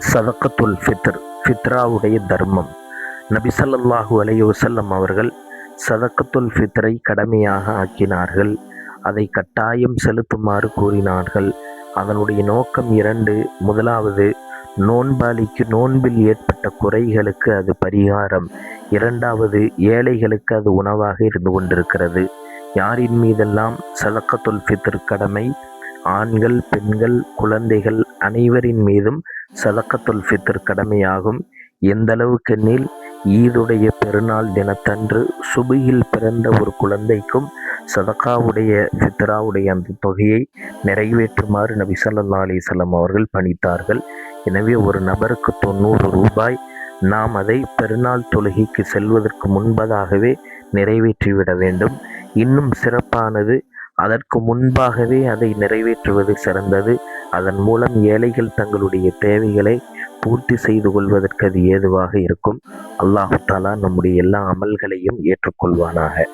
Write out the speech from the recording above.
சதக்கத்துல் ஃபித்ர், ஃபித்ராவுடைய தர்மம். நபி ஸல்லல்லாஹு அலைஹி வஸல்லம் அவர்கள் சதக்கத்துல் ஃபித்ரை கடமையாக ஆக்கினார்கள். அதை கட்டாயம் செலுத்துமாறு கூறினார்கள். அதனுடைய நோக்கம் இரண்டு. முதலாவது, நோன்பாளிக்கு நோன்பில் ஏற்பட்ட குறைகளுக்கு அது பரிகாரம். இரண்டாவது, ஏழைகளுக்கு அது உணவாக இருந்து கொண்டிருக்கிறது. யாரின் மீதெல்லாம் சதக்கத்துல் ஃபித்ர் கடமை? ஆண்கள், பெண்கள், குழந்தைகள் அனைவரின் மீதும் சதக்கத்துல் ஃபித்ர் கடமையாகும். எந்தளவுக்கெனில், ஈதுடைய பெருநாள் தினத்தன்று சுபுகில் பிறந்த ஒரு குழந்தைக்கும் சதக்காவுடைய ஃபித்ராவுடைய அந்த தொகையை நிறைவேற்றுமாறு நபி ஸல்லல்லாஹு அலைஹி வஸல்லம் அவர்கள் பணித்தார்கள். எனவே ஒரு நபருக்கு 90 ரூபாய் நாம் அதை பெருநாள் தொழுகைக்கு செல்வதற்கு முன்பதாகவே நிறைவேற்றிவிட வேண்டும். இன்னும் சிறப்பானது, அதற்கு முன்பாகவே அதை நிறைவேற்றுவது சிறந்தது. அதன் மூலம் ஏழைகள் தங்களுடைய தேவைகளை பூர்த்தி செய்து கொள்வதற்கு அது ஏதுவாக இருக்கும். அல்லாஹ் தஆலா நம்முடைய எல்லா அமல்களையும் ஏற்றுக்கொள்வானாக.